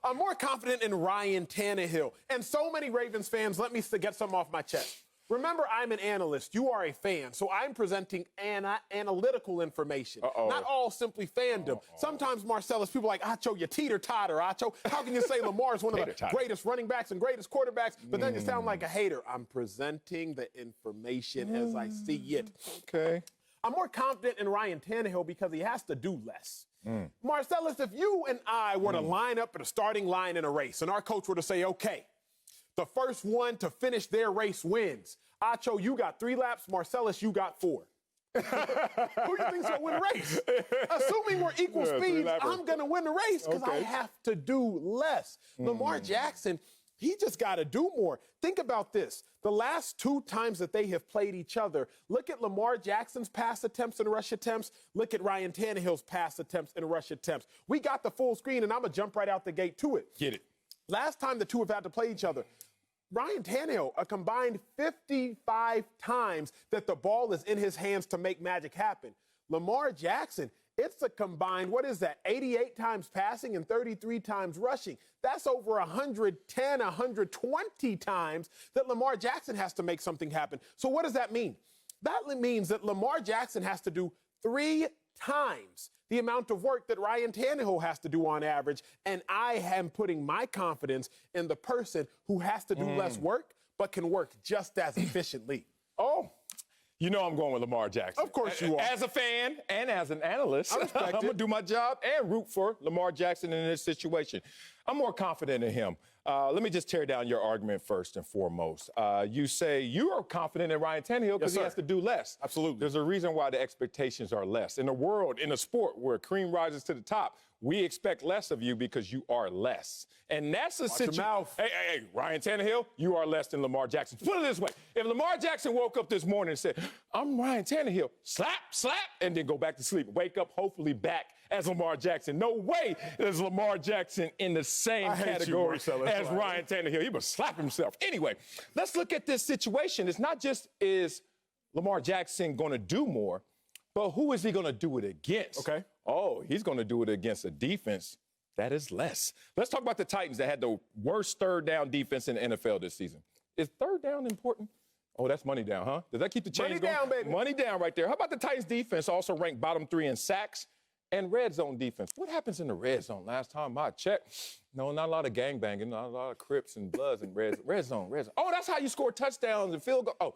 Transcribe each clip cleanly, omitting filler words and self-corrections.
I'm more confident in Ryan Tannehill. And so many Ravens fans, let me get something off my chest. Remember, I'm an analyst. You are a fan. So I'm presenting analytical information. Not all simply fandom. Sometimes, Marcellus, people are like, Acho, you teeter-totter, Acho. How can you say Lamar is one of the greatest running backs and greatest quarterbacks, but then you sound like a hater? I'm presenting the information as I see it. Okay. I'm more confident in Ryan Tannehill because he has to do less. Marcellus, if you and I were to line up at a starting line in a race and our coach were to say, okay, the first one to finish their race wins. Acho, you got 3 laps. Marcellus, you got 4. Who do you think's going to win the race? Assuming we're equal speeds, I'm going to win the race because I have to do less. Lamar Jackson, he just got to do more. Think about this. The last 2 times that they have played each other, look at Lamar Jackson's pass attempts and rush attempts. Look at Ryan Tannehill's pass attempts and rush attempts. We got the full screen, and I'm going to jump right out the gate to it. Get it. Last time the two have had to play each other, Ryan Tannehill, a combined 55 times that the ball is in his hands to make magic happen. Lamar Jackson, it's a combined, 88 times passing and 33 times rushing. That's over 110, 120 times that Lamar Jackson has to make something happen. So what does that mean? That means that Lamar Jackson has to do 3 times the amount of work that Ryan Tannehill has to do on average, and I am putting my confidence in the person who has to do less work but can work just as efficiently. You know I'm going with Lamar Jackson. Of course you are. As a fan and as an analyst, I'm going to do my job and root for Lamar Jackson in this situation. I'm more confident in him. Let me just tear down your argument first and foremost. You say you are confident in Ryan Tannehill because he has to do less. Absolutely. There's a reason why the expectations are less. In a world, in a sport where cream rises to the top, we expect less of you because you are less. And that's a situation. Hey, Ryan Tannehill, you are less than Lamar Jackson. Put it this way. If Lamar Jackson woke up this morning and said, I'm Ryan Tannehill, slap, and then go back to sleep, wake up hopefully back as Lamar Jackson. No way is Lamar Jackson in the same category as Ryan Tannehill. He would slap himself. Anyway, let's look at this situation. It's not just is Lamar Jackson going to do more, but who is he going to do it against? Okay. He's going to do it against a defense that is less. Let's talk about the Titans that had the worst third down defense in the NFL this season. Is third down important? Oh, that's money down, huh? Does that keep the chains going? Money down, baby. Money down right there. How about the Titans defense also ranked bottom 3 in sacks and red zone defense? What happens in the red zone? Last time I checked, no, not a lot of gangbanging, not a lot of Crips and Bloods in red zone. Oh, that's how you score touchdowns and field goals.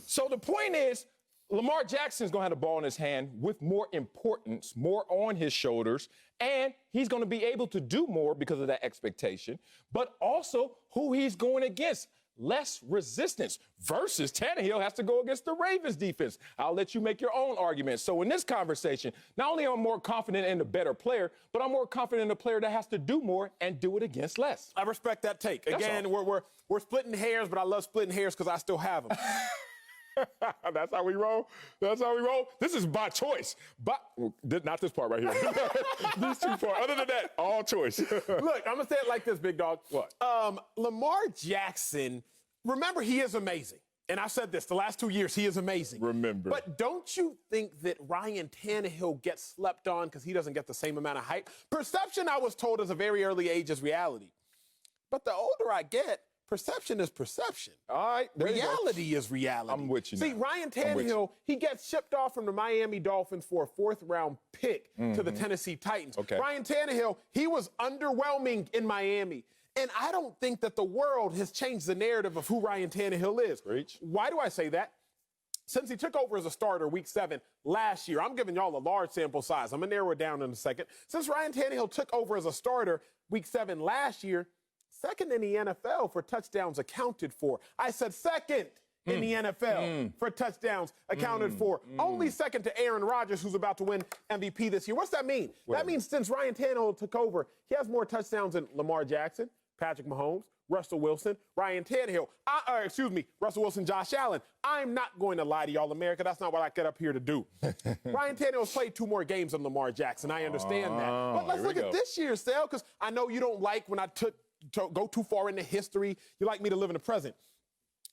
So the point is, Lamar Jackson's going to have the ball in his hand with more importance, more on his shoulders, and he's going to be able to do more because of that expectation, but also who he's going against. Less resistance versus Tannehill has to go against the Ravens defense. I'll let you make your own argument. So in this conversation, not only am I more confident in the better player, but I'm more confident in the player that has to do more and do it against less. I respect that take. Again, we're splitting hairs, but I love splitting hairs because I still have them. That's how we roll. This is by choice. Not this part right here. These 2 parts. Other than that, all choice. Look, I'm going to say it like this, big dog. What? Lamar Jackson, remember, he is amazing. And I've said this the last 2 years, he is amazing. Remember. But don't you think that Ryan Tannehill gets slept on because he doesn't get the same amount of hype? Perception, I was told, at a very early age is reality. But the older I get, perception is perception. All right. Reality is reality. I'm with you now. See, Ryan Tannehill, he gets shipped off from the Miami Dolphins for a 4th-round pick to the Tennessee Titans. Okay. Ryan Tannehill, he was underwhelming in Miami. And I don't think that the world has changed the narrative of who Ryan Tannehill is. Preach. Why do I say that? Since he took over as a starter week 7 last year, I'm giving y'all a large sample size. I'm going to narrow it down in a second. Since Ryan Tannehill took over as a starter week 7 last year, second in the NFL for touchdowns accounted for. I said second in the NFL for touchdowns accounted for. Only second to Aaron Rodgers, who's about to win MVP this year. What's that mean? That means since Ryan Tannehill took over, he has more touchdowns than Lamar Jackson, Patrick Mahomes, Russell Wilson, Ryan Tannehill, Russell Wilson, Josh Allen. I'm not going to lie to y'all, America. That's not what I get up here to do. Ryan Tannehill's played 2 more games than Lamar Jackson. I understand that. But let's look at this year's sale, because I know you don't like when I go too far into history. You like me to live in the present.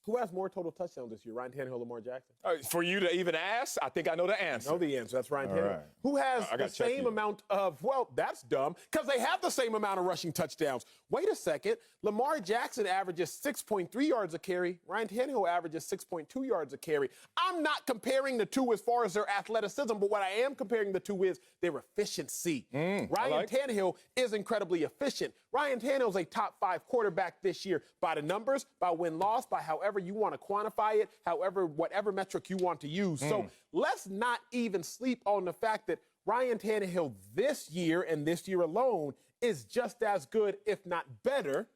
Who has more total touchdowns this year, Ryan Tannehill or Lamar Jackson? For you to even ask, I think I know the answer. I know the answer. That's Ryan Tannehill. right. Who has the same amount of, well, that's dumb, because they have the same amount of rushing touchdowns. Wait a second. Lamar Jackson averages 6.3 yards a carry. Ryan Tannehill averages 6.2 yards a carry. I'm not comparing the two as far as their athleticism, but what I am comparing the two is their efficiency. Ryan Tannehill is incredibly efficient. Ryan Tannehill is a top 5 quarterback this year by the numbers, by win-loss, by however you want to quantify it, however, whatever metric you want to use. So let's not even sleep on the fact that Ryan Tannehill this year and this year alone is just as good, if not better,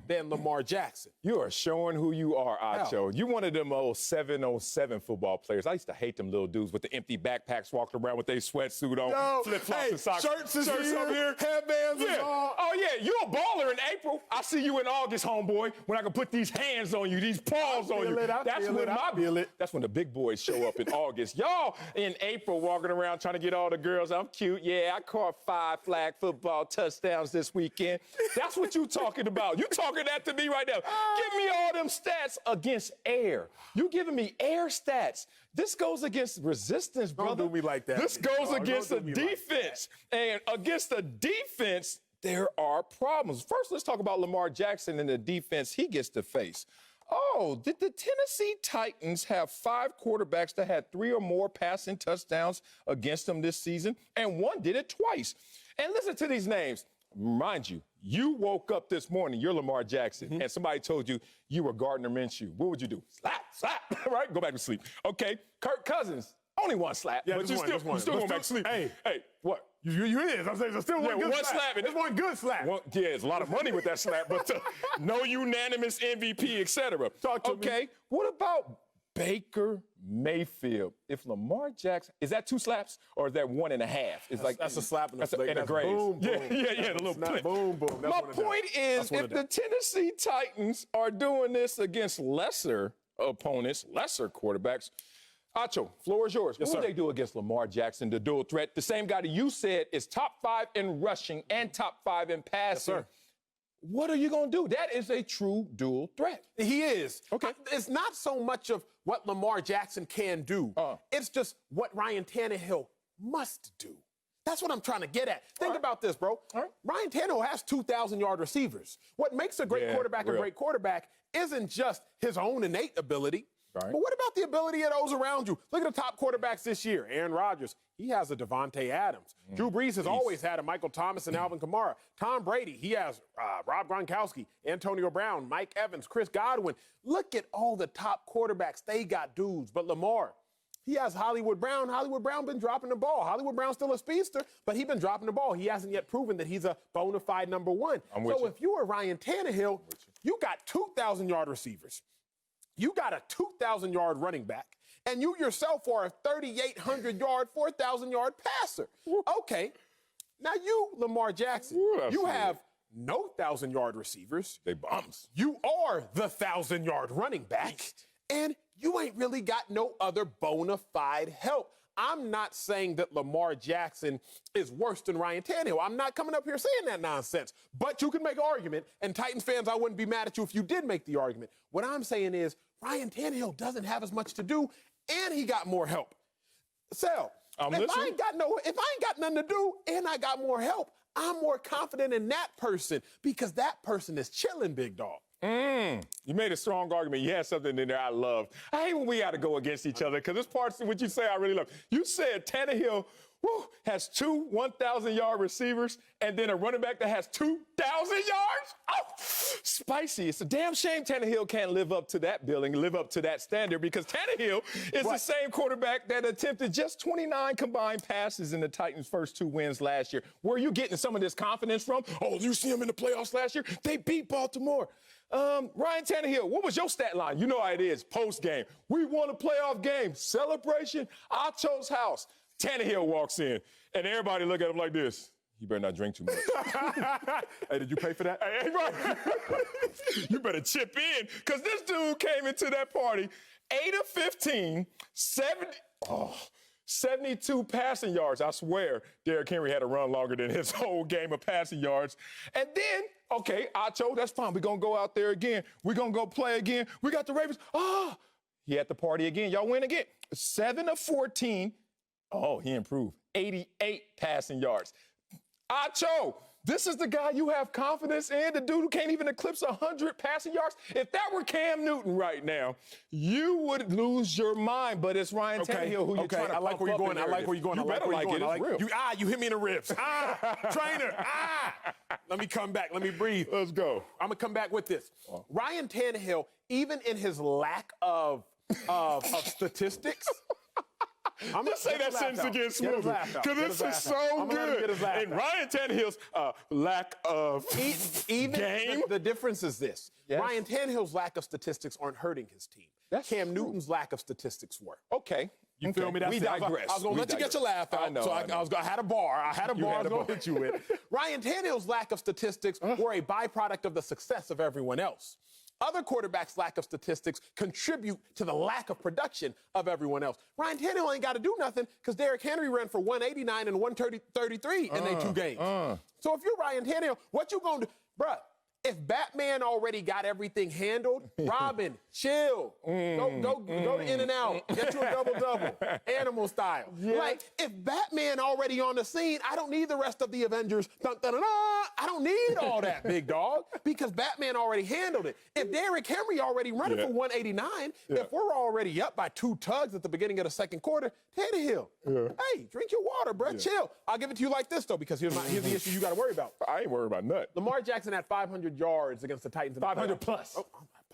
than Lamar Jackson. You are showing who you are, Acho. You one of them old 707 football players. I used to hate them little dudes with the empty backpacks walking around with their sweatsuit on, flip-flops and socks. Shirts up here, headbands and all. Oh, yeah, you a baller in April. I see you in August, homeboy, when I can put these hands on you, these paws on you. That's when the big boys show up in August. Y'all in April walking around trying to get all the girls. I'm cute. Yeah, I caught 5 flag football touchdowns this weekend. That's what you talking about. You talking that to me right now. Give me all them stats against air. You giving me air stats. This goes against resistance, brother. Don't do me like that. This goes against the defense. And against the defense, there are problems. First, let's talk about Lamar Jackson and the defense he gets to face. Oh, did the Tennessee Titans have 5 quarterbacks that had 3 or more passing touchdowns against them this season? And one did it twice. And listen to these names. Mind you, you woke up this morning, you're Lamar Jackson, and somebody told you you were Gardner Minshew. What would you do? Slap, right? Go back to sleep. Okay, Kirk Cousins, only one slap, but you still going back to sleep. Hey, what? You is. I'm saying there's still one good slap. There's one good slap. Yeah, there's a lot of money with that slap, but no unanimous MVP, etc. Talk to me. What about Baker Mayfield? If Lamar Jackson, is that 2 slaps or is that 1.5? It's that's a slap and a graze. Boom, boom. Yeah, the little play. Boom, boom. My point is, if the Tennessee Titans are doing this against lesser opponents, lesser quarterbacks, Acho, floor is yours. What would they do against Lamar Jackson, the dual threat? The same guy that you said is top 5 in rushing and top 5 in passing. Yes, sir. What are you going to do? That is a true dual threat. He is. Okay. It's not so much of what Lamar Jackson can do. It's just what Ryan Tannehill must do. That's what I'm trying to get at. Think about this, bro. Ryan Tannehill has 2,000-yard receivers. What makes a great quarterback a great quarterback isn't just his own innate ability. But what about the ability of those around you? Look at the top quarterbacks this year. Aaron Rodgers, he has a Devontae Adams. Drew Brees has always had a Michael Thomas and Alvin Kamara. Tom Brady, he has Rob Gronkowski, Antonio Brown, Mike Evans, Chris Godwin. Look at all the top quarterbacks. They got dudes. But Lamar, he has Hollywood Brown. Hollywood Brown been dropping the ball. Hollywood Brown's still a speedster, but he's been dropping the ball. He hasn't yet proven that he's a bona fide number 1. So if you are Ryan Tannehill, you got 2,000-yard receivers. You got a 2,000-yard running back, and you yourself are a 3,800-yard, 4,000-yard passer. Okay, now you, Lamar Jackson, you have no 1,000-yard receivers. They bums. You are the 1,000-yard running back, and you ain't really got no other bona fide help. I'm not saying that Lamar Jackson is worse than Ryan Tannehill. I'm not coming up here saying that nonsense. But you can make an argument, and Titans fans, I wouldn't be mad at you if you did make the argument. What I'm saying is Ryan Tannehill doesn't have as much to do, and he got more help. Sal, if I ain't got nothing to do and I got more help, I'm more confident in that person because that person is chilling, big dog. You made a strong argument. You had something in there I love. I hate when we got to go against each other because this part's what you say I really love. You said Tannehill has 2 1,000-yard receivers and then a running back that has 2,000 yards? Oh, spicy. It's a damn shame Tannehill can't live up to that billing, live up to that standard because Tannehill is the same quarterback that attempted just 29 combined passes in the Titans' first 2 wins last year. Where are you getting some of this confidence from? Oh, you see him in the playoffs last year? They beat Baltimore. Ryan Tannehill, what was your stat line? You know how it is, post-game. We won a playoff game. Celebration, Acho's house. Tannehill walks in, and everybody look at him like this. You better not drink too much. Hey, did you pay for that? Hey, right. You better chip in, because this dude came into that party 8 of 15, 70. Oh, 72 passing yards. I swear, Derrick Henry had a run longer than his whole game of passing yards. And then, okay, Acho, that's fine. We're going to go out there again. We're going to go play again. We got the Ravens. He had the party again. Y'all win again. 7 of 14. Oh, he improved. 88 passing yards. Acho, this is the guy you have confidence in, the dude who can't even eclipse 100 passing yards. If that were Cam Newton right now, you would lose your mind. But it's Ryan Tannehill who you're trying to I like where you're going. I like where you're going. You better like it. It's real. You hit me in the ribs. Trainer. Let me come back. Let me breathe. Let's go. I'm going to come back with this. Ryan Tannehill, even in his lack of statistics, I'm gonna say that sentence again smoothly because this is so good. And Ryan Tannehill's lack of game. The difference is this. Yes. Ryan Tannehill's lack of statistics aren't hurting his team. That's Cam true. Newton's lack of statistics were. Okay. You feel me? That's we digress. I was going to let you get your laugh out. I had a bar. I had a bar I was going to hit you with. Ryan Tannehill's lack of statistics were a byproduct of the success of everyone else. Other quarterbacks' lack of statistics contribute to the lack of production of everyone else. Ryan Tannehill ain't got to do nothing because Derrick Henry ran for 189 and 133 in their 2 games. So if you're Ryan Tannehill, what you going to do? Bruh, if Batman already got everything handled, Robin, chill. Go to In-N-Out. Get you a double-double. Animal style. Yeah. Like, if Batman already on the scene, I don't need the rest of the Avengers. I don't need all that, big dog, because Batman already handled it. If Derrick Henry already running for 189, if we're already up by 2 tugs at the beginning of the second quarter, Tannehill, hey, drink your water, bro. Chill. I'll give it to you like this, though, because here's the issue you got to worry about. I ain't worried about nothing. Lamar Jackson had 500 yards against the Titans. 500 plus.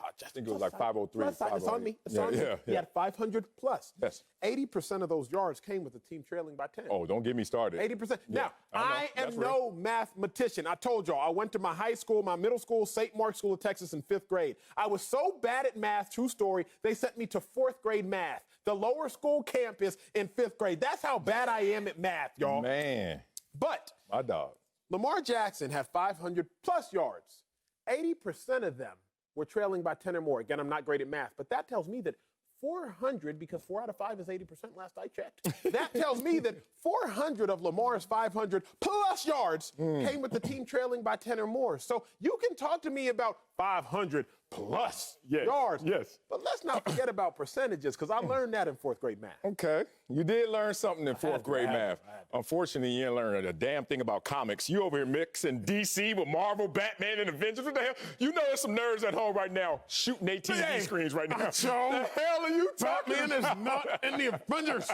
I think it was like 503. It's on me. It's on me. He had 500 plus. Yes. 80% of those yards came with the team trailing by 10. Oh, don't get me started. 80%. Now, I am no mathematician. I told y'all, I went to my high school, my middle school, St. Mark's School of Texas in 5th grade. I was so bad at math, true story, they sent me to 4th grade math, the lower school campus in 5th grade. That's how bad I am at math, y'all. Man. But my dog. Lamar Jackson had 500 plus yards. 80% of them were trailing by 10 or more. Again, I'm not great at math, but that tells me that 400, because 4 out of 5 is 80% last I checked, that tells me that 400 of Lamar's 500 plus yards came with the team trailing by 10 or more. So you can talk to me about 500 plus yards. Yes. But let's not forget about percentages, because I learned that in 4th grade math. Okay. You did learn something in 4th grade math. Unfortunately, you didn't learn a damn thing about comics. You over here mixing DC with Marvel, Batman, and Avengers. What the hell? You know there's some nerds at home right now shooting their TV screens right now. What the hell are you talking about? Batman is not in the Avengers.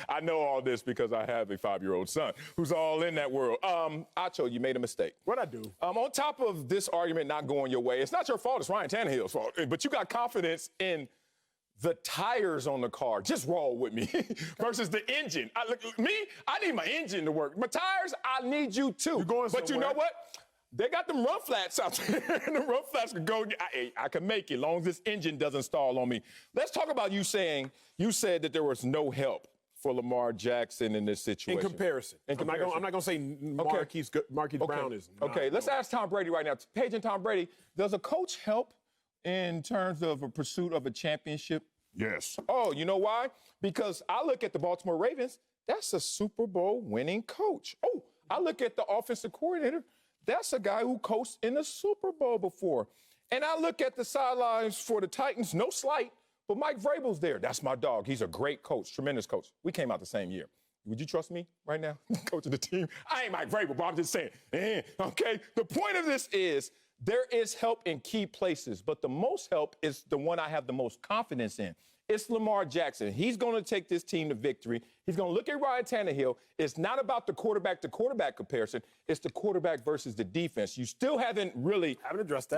I know all this because I have a 5-year-old son who's all in that world. Acho, you made a mistake. What'd I do? On top of this argument not going your way, it's not your fault, it's Ryan Tannehill's fault. But you got confidence in the tires on the car. Just roll with me. Versus the engine. I need my engine to work. My tires, I need you too. You're going somewhere. But you know what? They got them run flats out there. The run flats can go. I can make it as long as this engine doesn't stall on me. Let's talk about you said that there was no help for Lamar Jackson in this situation. In comparison. I'm not going to say Marquise Brown is not. Okay, let's ask Tom Brady right now. Paige and Tom Brady, does a coach help in terms of a pursuit of a championship? Yes. Oh, you know why? Because I look at the Baltimore Ravens, that's a Super Bowl winning coach. Oh, I look at the offensive coordinator, that's a guy who coached in the Super Bowl before. And I look at the sidelines for the Titans, no slight, but Mike Vrabel's there. That's my dog. He's a great coach, tremendous coach. We came out the same year. Would you trust me right now, coaching the team? I ain't Mike Vrabel, but I'm just saying. Okay, the point of this is there is help in key places, but the most help is the one I have the most confidence in. It's Lamar Jackson. He's going to take this team to victory. He's going to look at Ryan Tannehill. It's not about the quarterback-to-quarterback comparison. It's the quarterback versus the defense. You still haven't addressed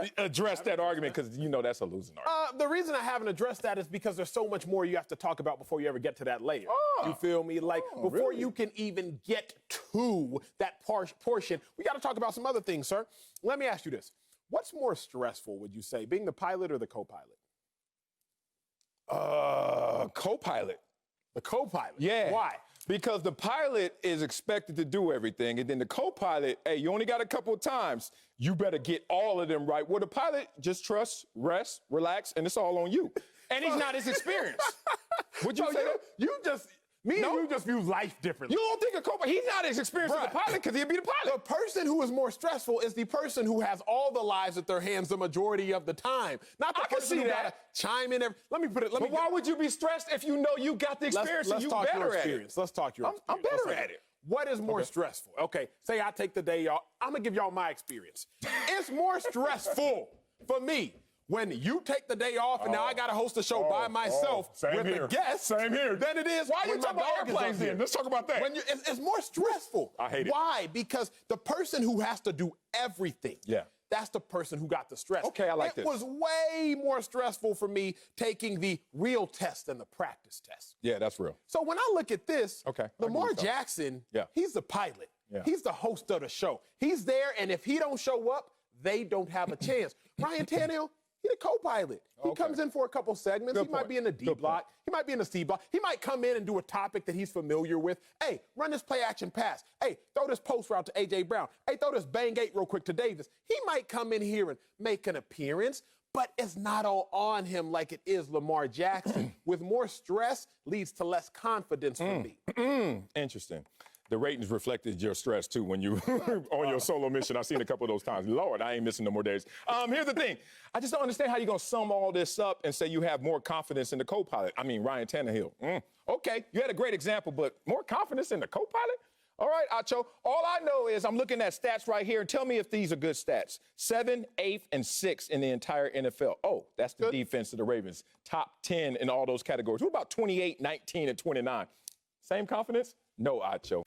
that argument because you know that's a losing argument. The reason I haven't addressed that is because there's so much more you have to talk about before you ever get to that layer. You feel me? Before you can even get to that portion, we got to talk about some other things, sir. Let me ask you this. What's more stressful, would you say, being the pilot or the co-pilot? Co-pilot. The co-pilot? Yeah. Why? Because the pilot is expected to do everything, and then the co-pilot, hey, you only got a couple of times. You better get all of them right. Well, the pilot just trusts, rest, relax, and it's all on you. And he's not as experienced. Would you say that? Me No? and you just view life differently. You don't think a co-pilot, he's not as experienced as the pilot because he'd be the pilot. The person who is more stressful is the person who has all the lives at their hands the majority of the time. Not the I can person see who that. gotta chime in. Let me put it. But why would you be stressed if you know you got the experience and you talk better your at experience. it? Let's talk your experience. I'm better Let's at talk. it. What is more stressful? Okay, say I take the day off. I'm gonna give y'all my experience. It's more stressful for me when you take the day off and now I gotta host a show by myself with a guest. Same here. Than it is. Why are you when my talking about dog is airplanes up here. then? Let's talk about that. It's more stressful. I hate it. Why? Because the person who has to do everything. Yeah. That's the person who got the stress. Okay, I like this. It was way more stressful for me taking the real test than the practice test. Yeah, that's real. So when I look at this, Okay, I Lamar agree with Jackson, Yeah. he's the pilot. Yeah. He's the host of the show. He's there, and if he don't show up, they don't have a chance. Ryan Tannehill, he's the co-pilot. He Okay. comes in for a couple segments. Good He might point. be in the D Good block. He might be in the C block. He might come in and do a topic that he's familiar with. Hey, run this play action pass. Hey, throw this post route to A.J. Brown. Hey, throw this bang eight real quick to Davis. He might come in here and make an appearance, but it's not all on him like it is Lamar Jackson. With more stress leads to less confidence for me. Interesting. The ratings reflected your stress, too, when you on your solo mission. I've seen a couple of those times. Lord, I ain't missing no more days. Here's the thing. I just don't understand how you're going to sum all this up and say you have more confidence in the co-pilot. I mean, Ryan Tannehill. Okay, you had a great example, but more confidence in the co-pilot? All right, Acho, all I know is I'm looking at stats right here, and tell me if these are good stats. 7th, 8th, and 6th in the entire NFL. Oh, that's the defense of the Ravens. Top 10 in all those categories. What about 28, 19, and 29? Same confidence? No, Acho.